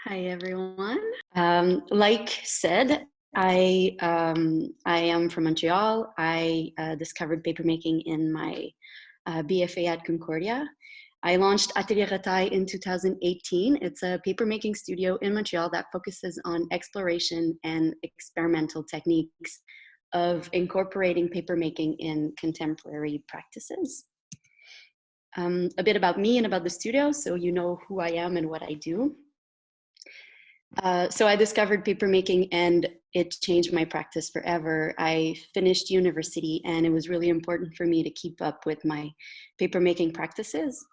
Hi, everyone. Like said, I am from Montreal. I discovered papermaking in my BFA at Concordia. I launched Atelier Retailles in 2018. It's a papermaking studio in Montreal that focuses on exploration and experimental techniques of incorporating papermaking in contemporary practices. A bit about me and about the studio, so you know who I am and what I do. So I discovered papermaking and it changed my practice forever. I finished university and it was really important for me to keep up with my papermaking practices.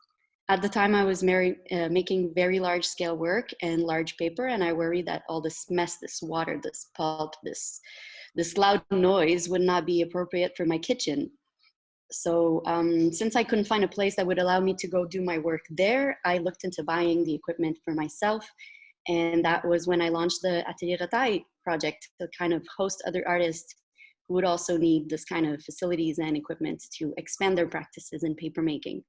At the time I was making very large scale work and large paper, and I worried that all this mess, this water, this pulp, this loud noise would not be appropriate for my kitchen. So since I couldn't find a place that would allow me to go do my work there, I looked into buying the equipment for myself. And that was when I launched the Atelier Retailles project to kind of host other artists who would also need this kind of facilities and equipment to expand their practices in papermaking.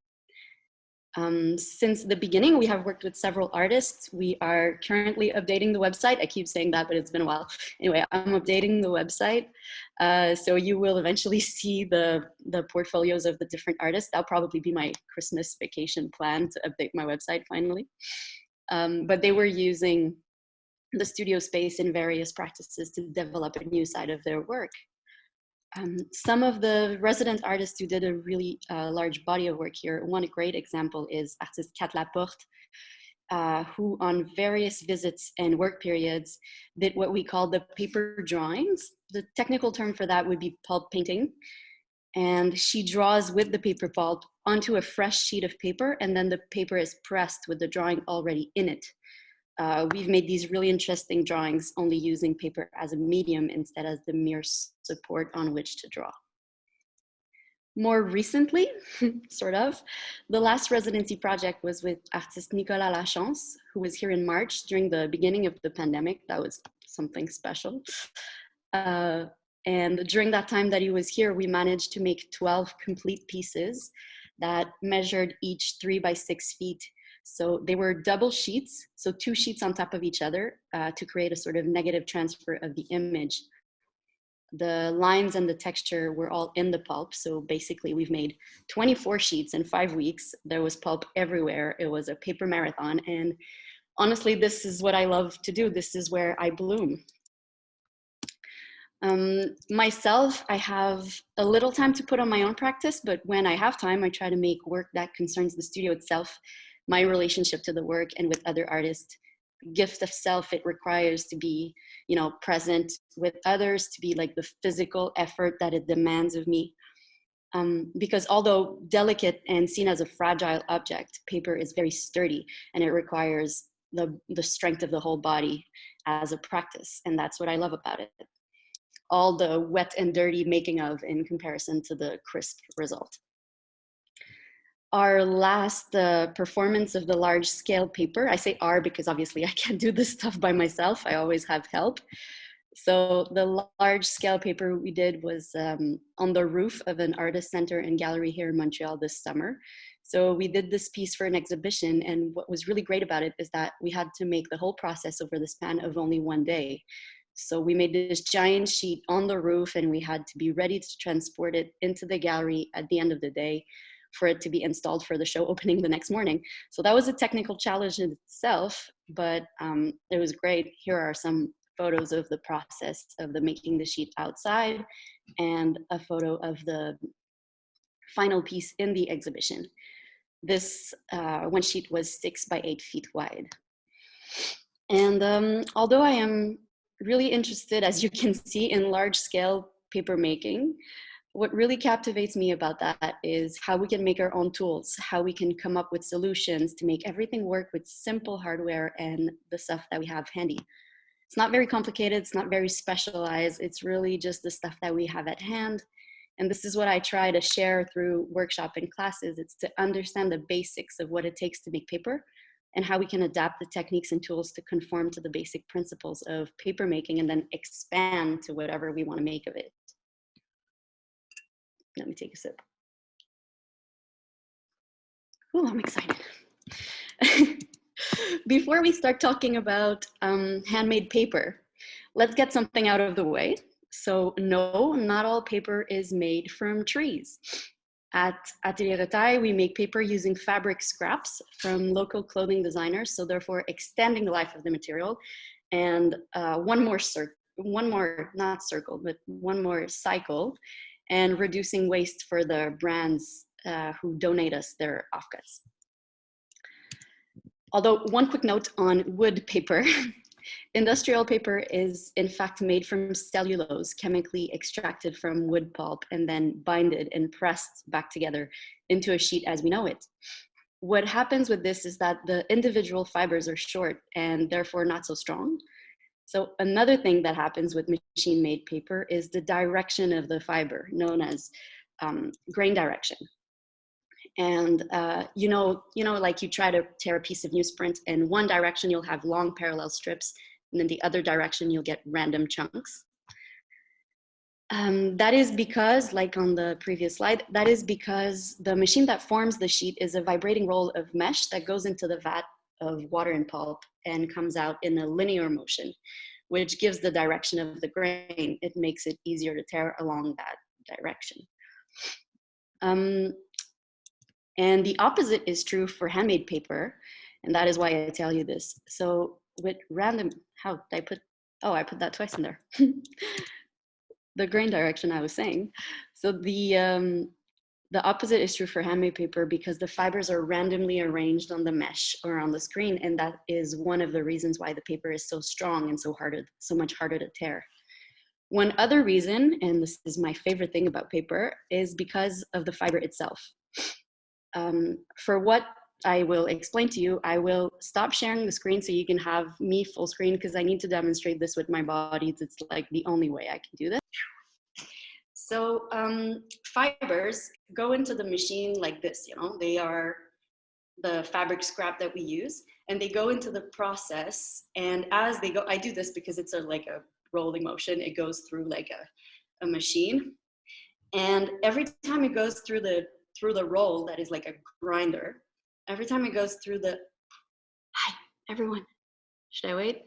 Since the beginning, we have worked with several artists. We are currently updating the website. I keep saying that, but it's been a while. Anyway, I'm updating the website. So you will eventually see the portfolios of the different artists. That'll probably be my Christmas vacation plan, to update my website finally. But they were using the studio space in various practices to develop a new side of their work. Some of the resident artists who did a really large body of work here, one great example is artist Kat Laporte, who on various visits and work periods did what we call the paper drawings. The technical term for that would be pulp painting. And she draws with the paper pulp onto a fresh sheet of paper, and then the paper is pressed with the drawing already in it. We've made these really interesting drawings only using paper as a medium instead as the mere support on which to draw. More recently, sort of, the last residency project was with artist Nicolas Lachance, who was here in March during the beginning of the pandemic. That was something special. And during that time that he was here, we managed to make 12 complete pieces that measured each 3 by 6 feet. So they were double sheets, so 2 sheets on top of each other to create a sort of negative transfer of the image. The lines and the texture were all in the pulp. So basically we've made 24 sheets in 5 weeks. There was pulp everywhere. It was a paper marathon. And honestly, this is what I love to do. This is where I bloom. Myself, I have a little time to put on my own practice, but when I have time, I try to make work that concerns the studio itself, my relationship to the work and with other artists. Gift of self, it requires to be, present with others, to be like the physical effort that it demands of me. Because although delicate and seen as a fragile object, paper is very sturdy and it requires the strength of the whole body as a practice. And that's what I love about it. All the wet and dirty making of in comparison to the crisp result. Our last performance of the large scale paper, I say our because obviously I can't do this stuff by myself, I always have help. So the large scale paper we did was on the roof of an artist center and gallery here in Montreal this summer. So we did this piece for an exhibition, and what was really great about it is that we had to make the whole process over the span of only 1 day. So we made this giant sheet on the roof and we had to be ready to transport it into the gallery at the end of the day for it to be installed for the show opening the next morning. So that was a technical challenge in itself, but it was great. Here are some photos of the process of the making the sheet outside and a photo of the final piece in the exhibition. This one sheet was 6 by 8 feet wide. And although I am really interested, as you can see, in large-scale paper making, what really captivates me about that is how we can make our own tools, how we can come up with solutions to make everything work with simple hardware and the stuff that we have handy. It's not very complicated, it's not very specialized, it's really just the stuff that we have at hand. And this is what I try to share through workshop and classes. It's to understand the basics of what it takes to make paper and how we can adapt the techniques and tools to conform to the basic principles of paper making and then expand to whatever we want to make of it. Let me take a sip. Oh, I'm excited. Before we start talking about handmade paper, let's get something out of the way. So no, not all paper is made from trees. At Atelier Retailles, we make paper using fabric scraps from local clothing designers, so therefore extending the life of the material. And one more cycle, and reducing waste for the brands who donate us their offcuts. Although one quick note on wood paper, industrial paper is in fact made from cellulose, chemically extracted from wood pulp and then binded and pressed back together into a sheet as we know it. What happens with this is that the individual fibers are short and therefore not so strong. So another thing that happens with machine-made paper is the direction of the fiber, known as grain direction. And you know, like you try to tear a piece of newsprint, in one direction you'll have long parallel strips, and in the other direction you'll get random chunks. That is because, like on the previous slide, that is because the machine that forms the sheet is a vibrating roll of mesh that goes into the vat of water and pulp and comes out in a linear motion, which gives the direction of the grain. It makes it easier to tear along that direction. And the opposite is true for handmade paper, and that is why I tell you this. So with random, how did I put, oh, I put that twice in there. The grain direction I was saying. So the opposite is true for handmade paper because the fibers are randomly arranged on the mesh or on the screen, and that is one of the reasons why the paper is so strong and so much harder to tear. One other reason, and this is my favorite thing about paper, is because of the fiber itself. For what I will explain to you, I will stop sharing the screen so you can have me full screen because I need to demonstrate this with my body. It's like the only way I can do this. So fibers go into the machine like this, you know, they are the fabric scrap that we use, and they go into the process. And as they go, I do this because it's like a rolling motion. It goes through like a machine. And every time it goes through the roll that is like a grinder, every time it goes through the, hi, everyone, should I wait?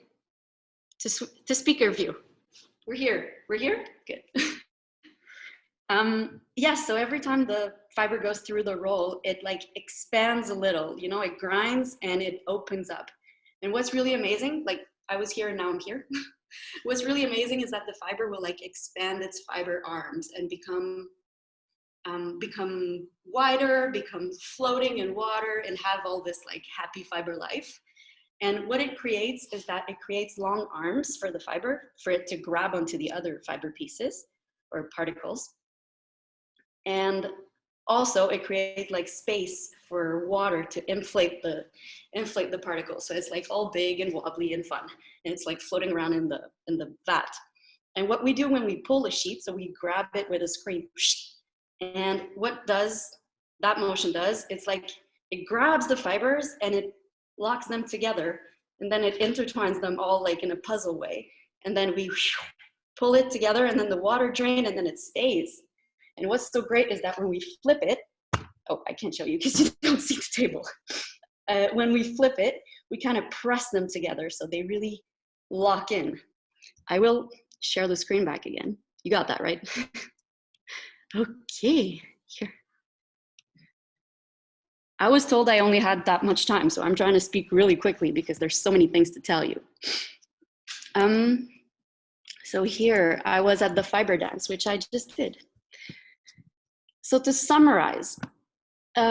To speaker view. We're here, good. Yes, so every time the fiber goes through the roll, it like expands a little, you know, it grinds and it opens up. And what's really amazing, like I was here and now I'm here. What's really amazing is that the fiber will like expand its fiber arms and become wider, become floating in water, and have all this like happy fiber life. And what it creates is that it creates long arms for the fiber, for it to grab onto the other fiber pieces or particles. And also it creates like space for water to inflate the particles. So it's like all big and wobbly and fun. And it's like floating around in the vat. And what we do when we pull a sheet, so we grab it with a screen, and what that motion does, it's like it grabs the fibers and it locks them together, and then it intertwines them all like in a puzzle way. And then we pull it together, and then the water drain, and then it stays. And what's so great is that when we flip it, oh, I can't show you because you don't see the table. When we flip it, we kind of press them together so they really lock in. I will share the screen back again. You got that, right? Okay, here. I was told I only had that much time, so I'm trying to speak really quickly because there's so many things to tell you. So here, I was at the fiber dance, which I just did. So to summarize,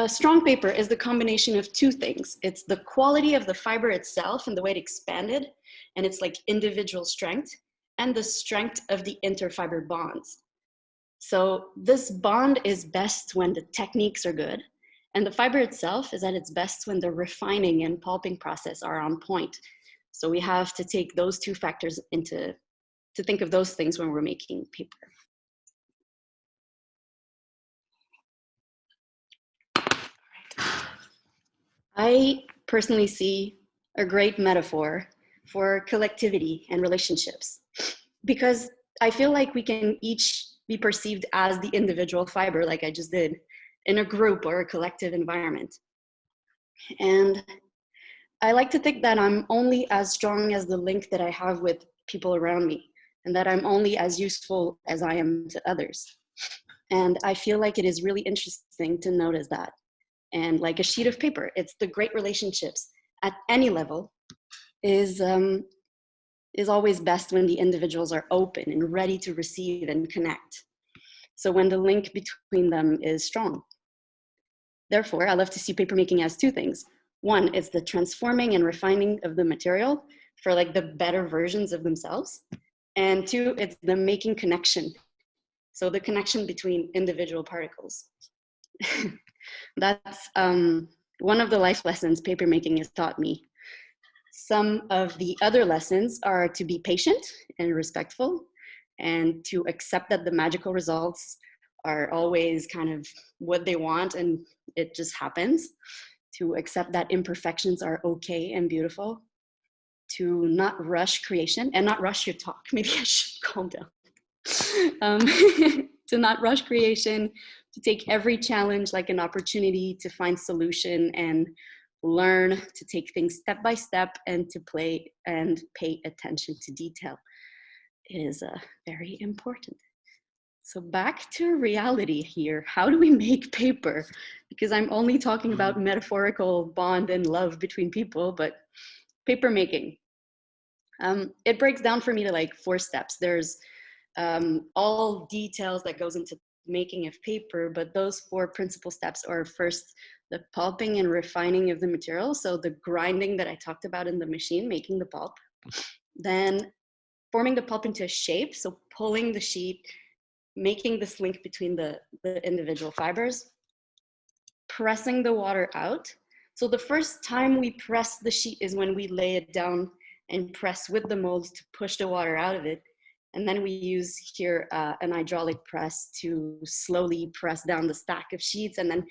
strong paper is the combination of two things. It's the quality of the fiber itself and the way it expanded, and it's like individual strength, and the strength of the interfiber bonds. So this bond is best when the techniques are good, and the fiber itself is at its best when the refining and pulping process are on point. So we have to take those two factors to think of those things when we're making paper. I personally see a great metaphor for collectivity and relationships, because I feel like we can each be perceived as the individual fiber, like I just did, in a group or a collective environment. And I like to think that I'm only as strong as the link that I have with people around me, and that I'm only as useful as I am to others. And I feel like it is really interesting to notice that. And like a sheet of paper, it's the great relationships at any level is always best when the individuals are open and ready to receive and connect. So when the link between them is strong. Therefore, I love to see papermaking as two things. One, it's the transforming and refining of the material for like the better versions of themselves. And two, it's the making connection. So the connection between individual particles. That's one of the life lessons papermaking has taught me. Some of the other lessons are to be patient and respectful, and to accept that the magical results are always kind of what they want and it just happens. To accept that imperfections are okay and beautiful. To not rush creation and not rush your talk. Maybe I should calm down. To not rush creation, to take every challenge like an opportunity to find solution and learn to take things step by step and to play and pay attention to detail. It is very important. So back to reality here. How do we make paper? Because I'm only talking about metaphorical bond and love between people, but paper making. It breaks down for me to like 4 steps. There's all details that goes into making of paper, but those 4 principal steps are first the pulping and refining of the material. So the grinding that I talked about in the machine, making the pulp. Then forming the pulp into a shape. So pulling the sheet, making this link between the individual fibers, pressing the water out. So the first time we press the sheet is when we lay it down and press with the mold to push the water out of it. And then we use here an hydraulic press to slowly press down the stack of sheets, and then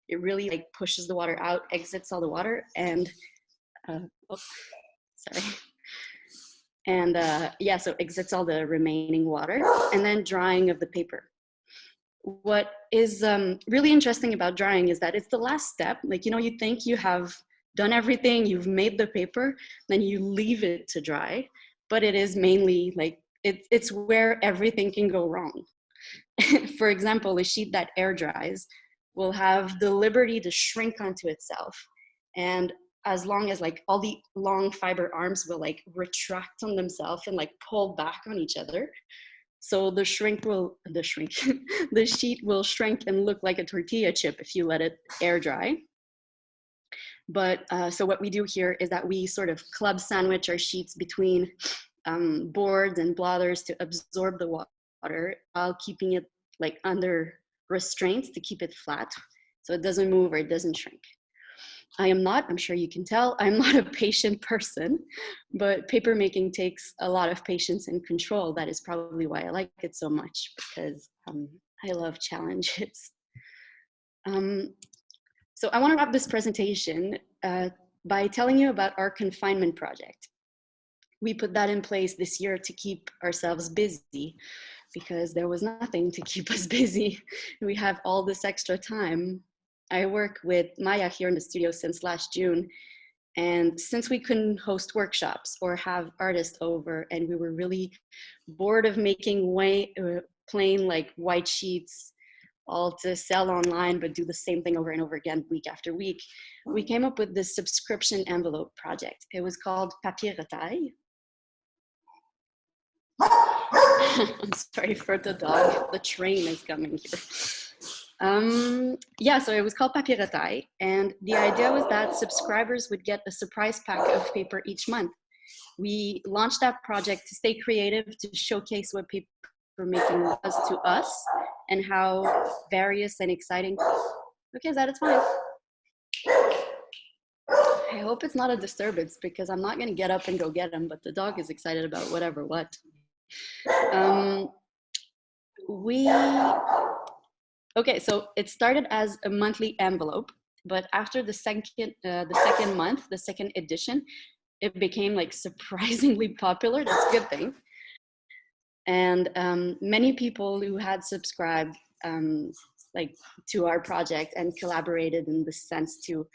it really like pushes the water out, exits all the water, and yeah, so exits all the remaining water, and then drying of the paper. What is really interesting about drying is that it's the last step. Like, you know, you think you have done everything, you've made the paper, then you leave it to dry, but it is mainly like, it's where everything can go wrong. For example, a sheet that air dries will have the liberty to shrink onto itself. And as long as like all the long fiber arms will like retract on themselves and like pull back on each other. So the sheet will shrink and look like a tortilla chip if you let it air dry. But so what we do here is that we sort of club sandwich our sheets between boards and blotters to absorb the water while keeping it like under restraints to keep it flat so it doesn't move or it doesn't shrink. I'm sure you can tell, I'm not a patient person, but paper making takes a lot of patience and control. That is probably why I like it so much, because I love challenges. So I want to wrap this presentation by telling you about our confinement project. We put that in place this year to keep ourselves busy because there was nothing to keep us busy. We have all this extra time. I work with Maya here in the studio since last June. And since we couldn't host workshops or have artists over, and we were really bored of making plain like white sheets all to sell online, but do the same thing over and over again, week after week, we came up with this subscription envelope project. It was called Atelier Retailles. I'm sorry for the dog. The train is coming here. Yeah, so it was called Atelier Retailles, and the idea was that subscribers would get a surprise pack of paper each month. We launched that project to stay creative, to showcase what paper making was to us and how various and exciting. Okay, it's fine. I hope it's not a disturbance because I'm not going to get up and go get him, but the dog is excited about whatever what. Okay, so it started as a monthly envelope, but after the second month, the second edition, it became like surprisingly popular. That's a good thing. And many people who had subscribed like to our project and collaborated in the sense to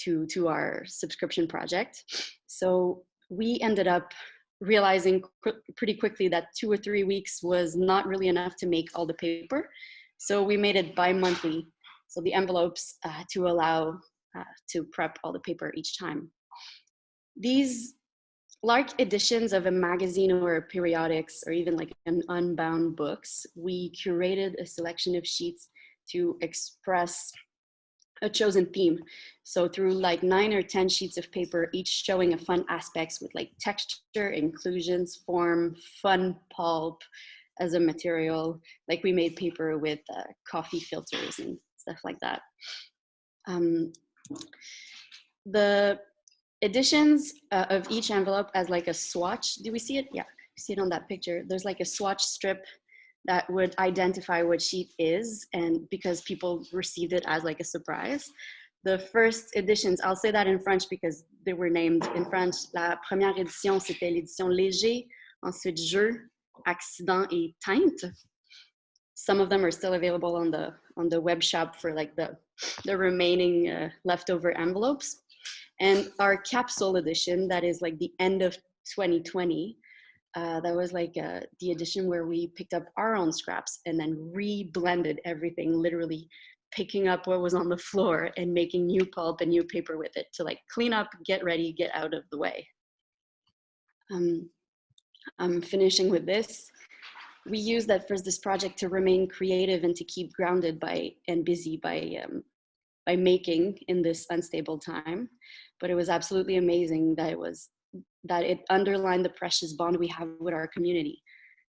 to our subscription project. So we ended up realizing pretty quickly that 2 or 3 weeks was not really enough to make all the paper. So we made it bi-monthly. So the envelopes to allow to prep all the paper each time. These large editions of a magazine or a periodics or even like an unbound books, we curated a selection of sheets to express a chosen theme. So through like 9 or 10 sheets of paper, each showing a fun aspects with like texture, inclusions, form, fun pulp as a material. Like we made paper with coffee filters and stuff like that. The editions of each envelope as like a swatch. Do we see it? Yeah, you see it on that picture. There's like a swatch strip that would identify what sheet is, and because people received it as like a surprise. The first editions, I'll say that in French because they were named in French. La première édition, c'était l'édition léger, ensuite jeu, accident et teinte. Some of them are still available on the web shop for like the remaining leftover envelopes. And our capsule edition, that is like the end of 2020, that was like the edition where we picked up our own scraps and then re-blended everything, literally picking up what was on the floor and making new pulp and new paper with it to like clean up, get ready, get out of the way. I'm finishing with this. We used that for this project to remain creative and to keep grounded and busy by making in this unstable time. But it was absolutely amazing that it underlined the precious bond we have with our community,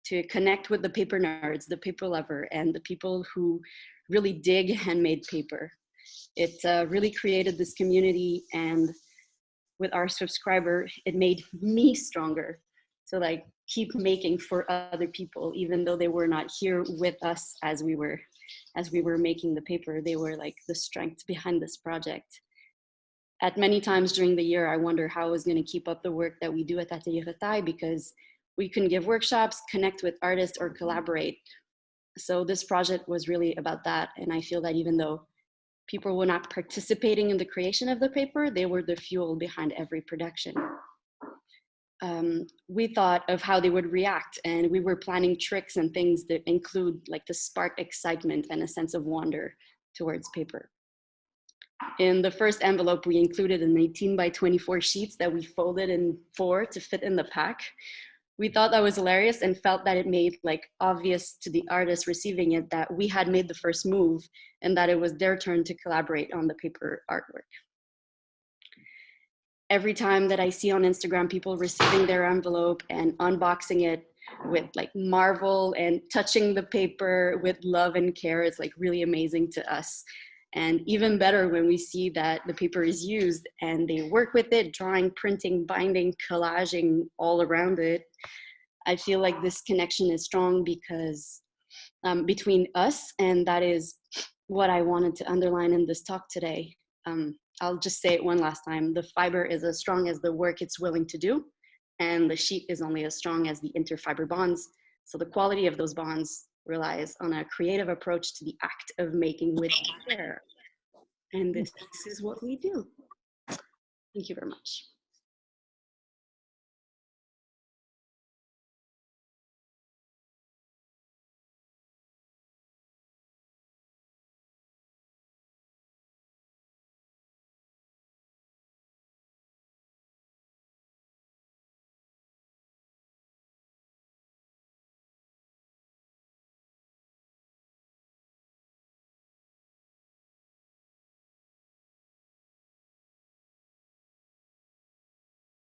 to connect with the paper nerds, the paper lover, and the people who really dig handmade paper. It really created this community, and with our subscriber, it made me stronger to like keep making for other people, even though they were not here with us as we were making the paper. They were like the strength behind this project. At many times during the year, I wonder how I was going to keep up the work that we do at Atelier Retailles, because we couldn't give workshops, connect with artists, or collaborate. So this project was really about that. And I feel that even though people were not participating in the creation of the paper, they were the fuel behind every production. We thought of how they would react, and we were planning tricks and things that include like to spark excitement and a sense of wonder towards paper. In the first envelope, we included an 18 by 24 sheets that we folded in 4 to fit in the pack. We thought that was hilarious and felt that it made like obvious to the artists receiving it that we had made the first move and that it was their turn to collaborate on the paper artwork. Every time that I see on Instagram people receiving their envelope and unboxing it with like marvel and touching the paper with love and care, it's like really amazing to us. And even better when we see that the paper is used and they work with it, drawing, printing, binding, collaging all around it. I feel like this connection is strong because between us, and that is what I wanted to underline in this talk today. I'll just say it one last time. The fiber is as strong as the work it's willing to do, and the sheet is only as strong as the interfiber bonds. So the quality of those bonds relies on a creative approach to the act of making with care. And this is what we do. Thank you very much.